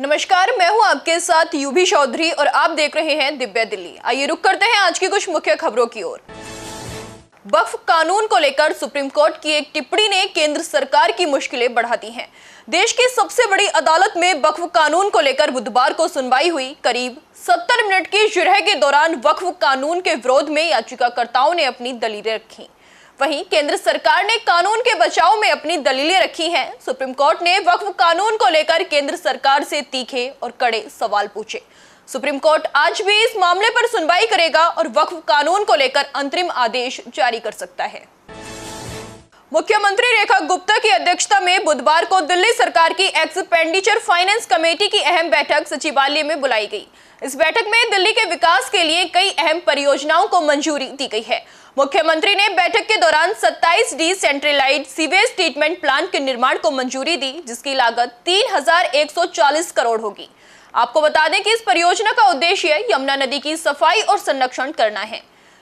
नमस्कार, मैं हूं आपके साथ यूभी चौधरी और आप देख रहे हैं दिव्य दिल्ली। आइए रुक करते हैं आज की कुछ मुख्य खबरों की ओर। वक्फ कानून को लेकर सुप्रीम कोर्ट की एक टिप्पणी ने केंद्र सरकार की मुश्किलें बढ़ा दी हैं। देश की सबसे बड़ी अदालत में वक्फ कानून को लेकर बुधवार को सुनवाई हुई। करीब 70 मिनट की जिरह के दौरान वक्फ कानून के विरोध में याचिकाकर्ताओं ने अपनी दलीलें रखी। वहीं केंद्र सरकार ने कानून के बचाव में अपनी दलीलें रखी हैं। सुप्रीम कोर्ट ने वक्फ कानून को लेकर केंद्र सरकार से तीखे और कड़े सवाल पूछे। सुप्रीम कोर्ट आज भी इस मामले पर सुनवाई करेगा और वक्फ कानून को लेकर अंतरिम आदेश जारी कर सकता है। मुख्यमंत्री रेखा गुप्ता की अध्यक्षता में बुधवार को दिल्ली सरकार की एक्सपेंडिचर फाइनेंस कमेटी की अहम बैठक सचिवालय में बुलाई गई। इस बैठक में दिल्ली के विकास के लिए कई अहम परियोजनाओं को मंजूरी दी गई है। मुख्यमंत्री ने बैठक के दौरान 27 डिसेंट्रलाइज्ड सीवेज ट्रीटमेंट प्लांट के निर्माण को मंजूरी दी, जिसकी लागत 3140 करोड़ होगी। आपको बता दें कि इस परियोजना का उद्देश्य यमुना नदी की सफाई और संरक्षण करना है।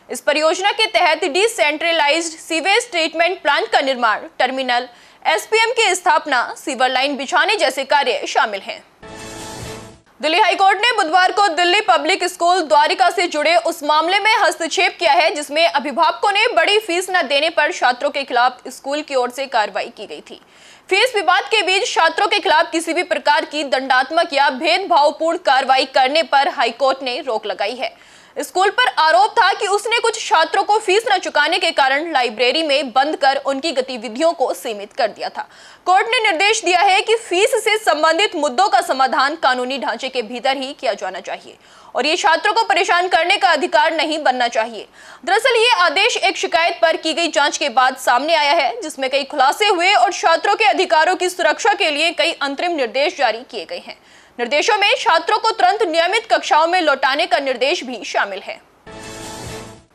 इस परियोजना के तहत डिसेंट्रलाइज्ड सीवेज ट्रीटमेंट प्लांट का निर्माण, टर्मिनल, एसपीएम की स्थापना, सीवर लाइन बिछाने जैसे कार्य शामिल हैं। दिल्ली हाईकोर्ट ने बुधवार को दिल्ली पब्लिक स्कूल द्वारिका से जुड़े उस मामले में हस्तक्षेप किया है जिसमें अभिभावकों ने बड़ी फीस न देने पर छात्रों के खिलाफ स्कूल की ओर से कार्रवाई की गई थी। फीस विवाद के बीच छात्रों के खिलाफ किसी भी प्रकार की दंडात्मक या भेदभावपूर्ण कार्रवाई करने पर हाईकोर्ट ने रोक लगाई है। स्कूल पर आरोप था कि उसने कुछ छात्रों को फीस न चुकाने के कारण लाइब्रेरी में बंद कर उनकी गतिविधियों को सीमित कर दिया था। कोर्ट ने निर्देश दिया है कि फीस से संबंधित मुद्दों का समाधान कानूनी ढांचे के भीतर ही किया जाना चाहिए और ये छात्रों को परेशान करने का अधिकार नहीं बनना चाहिए। दरअसल ये आदेश एक शिकायत पर की गई जांच के बाद सामने आया है, जिसमें कई खुलासे हुए और छात्रों के अधिकारों की सुरक्षा के लिए कई अंतरिम निर्देश जारी किए गए हैं। निर्देशों में छात्रों को तुरंत नियमित कक्षाओं में लौटाने का निर्देश भी शामिल है।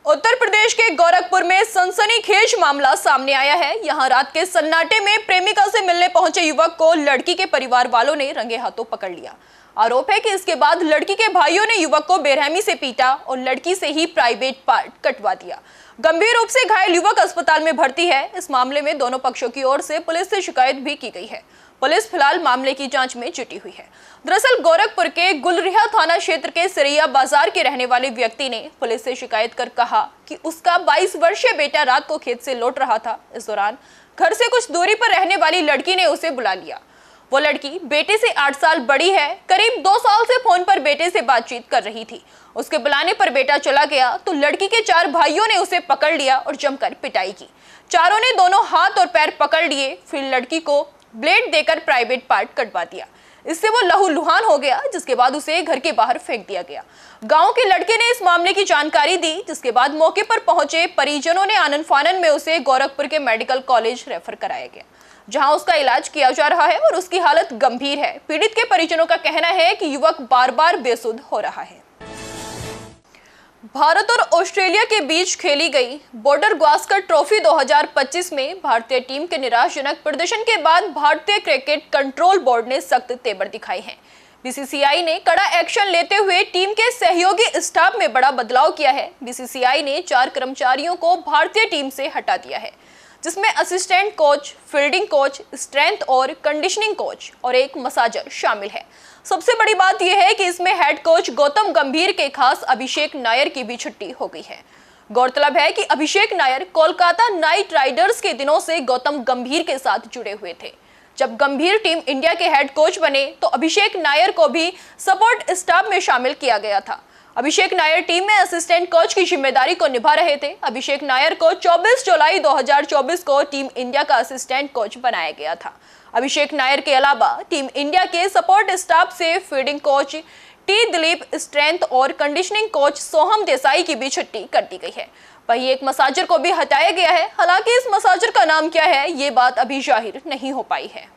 उत्तर प्रदेश के गोरखपुर में सनसनीखेज मामला सामने आया है। यहां रात के सन्नाटे में प्रेमिका से मिलने पहुंचे युवक को लड़की के परिवार वालों ने रंगे हाथों पकड़ लिया। आरोप है कि इसके बाद लड़की के भाइयों ने युवक को बेरहमी से पीटा और लड़की से ही प्राइवेट पार्ट कटवा दिया। गंभीर रूप से घायल युवक अस्पताल में भर्ती है। इस मामले में दोनों पक्षों की ओर से पुलिस से शिकायत भी की गई है। पुलिस फिलहाल मामले की जांच में जुटी हुई है। दरअसल गोरखपुर के गुलरिहा थाना क्षेत्र के सिरैया बाजार के रहने वाले व्यक्ति ने पुलिस से शिकायत कर कहा कि उसका 22 वर्षीय बेटा रात को खेत से लौट रहा था। इस दौरान घर से कुछ दूरी पर रहने वाली लड़की ने उसे बुला लिया। वो लड़की बेटे से 8 साल बड़ी है। करीब 2 साल से फोन पर बेटे से बातचीत कर रही थी। उसके बुलाने पर बेटा चला गया तो लड़की के 4 भाइयों ने उसे पकड़ लिया और जमकर पिटाई की। चारों ने दोनों हाथ और पैर पकड़ लिए, फिर लड़की को ब्लेड देकर प्राइवेट पार्ट कटवा दिया। इससे वो लहूलुहान हो गया, जिसके बाद उसे घर के बाहर फेंक दिया गया। गांव के लड़के ने इस मामले की जानकारी दी, जिसके बाद मौके पर पहुंचे परिजनों ने आनन फानन में उसे गोरखपुर के मेडिकल कॉलेज रेफर कराया गया, जहां उसका इलाज किया जा रहा है और उसकी हालत गंभीर है। पीड़ित के परिजनों का कहना है कि युवक बार बार बेसुध हो रहा है। भारत और ऑस्ट्रेलिया के बीच खेली गई बॉर्डर गावस्कर ट्रॉफी 2025 में भारतीय टीम के निराशाजनक प्रदर्शन के बाद भारतीय क्रिकेट कंट्रोल बोर्ड ने सख्त तेवर दिखाए हैं। बीसीसीआई ने कड़ा एक्शन लेते हुए टीम के सहयोगी स्टाफ में बड़ा बदलाव किया है। बीसीसीआई ने 4 कर्मचारियों को भारतीय टीम से हटा दिया है, जिसमें assistant coach, fielding coach, strength और कंडीशनिंग कोच और एक मसाजर शामिल है। सबसे बड़ी बात यह है कि इसमें हेड कोच गौतम गंभीर के खास अभिषेक नायर की भी छुट्टी हो गई है। गौरतलब है कि अभिषेक नायर कोलकाता नाइट राइडर्स के दिनों से गौतम गंभीर के साथ जुड़े हुए थे। जब गंभीर टीम इंडिया के हेड कोच बने तो अभिषेक नायर को भी सपोर्ट स्टाफ में शामिल किया गया था। अभिषेक नायर टीम में असिस्टेंट कोच की जिम्मेदारी को निभा रहे थे। अभिषेक नायर को 24 जुलाई 2024 को टीम इंडिया का असिस्टेंट कोच बनाया गया था। अभिषेक नायर के अलावा टीम इंडिया के सपोर्ट स्टाफ से fielding coach T Dilip, strength और कंडीशनिंग कोच सोहम देसाई की भी छुट्टी कर दी गई है। वहीं एक मसाजर को भी हटाया गया है। हालांकि इस मसाजर का नाम क्या है, ये बात अभी जाहिर नहीं हो पाई है।